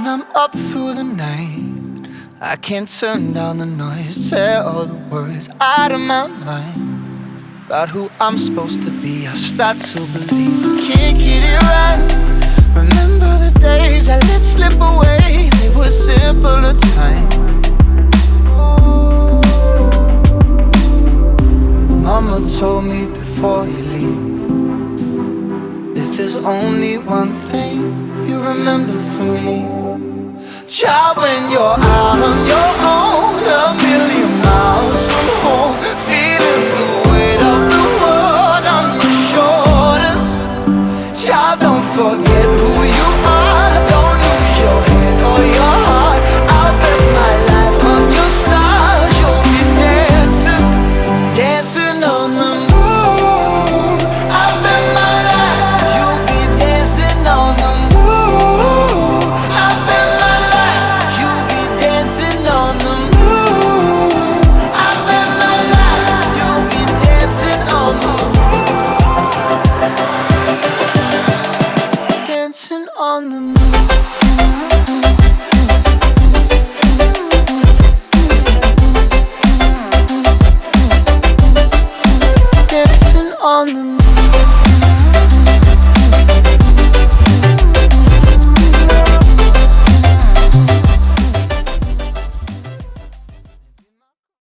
when I'm up through the night. I can't turn down the noise, tear all the words out of my mind about who I'm supposed to be. I start to believe I can't get it right. Remember the days I let slip away, they were simpler times. Mama told me before you leave, if there's only one thing you remember from me, child, when you're out on your own, a million miles from home, feeling the weight of the world on your shoulders. Child, don't forget who you are, don't lose your head or your heart. I'll bet my life on your stars, you'll be dancing, dancing on the moon. I'll bet my life, you'll be dancing on the moon. I'll bet my life, you'll be dancing on the moon. I'll bet my life, you'll be dancing on the moon. Dancing on the moon. Dancing on the moon.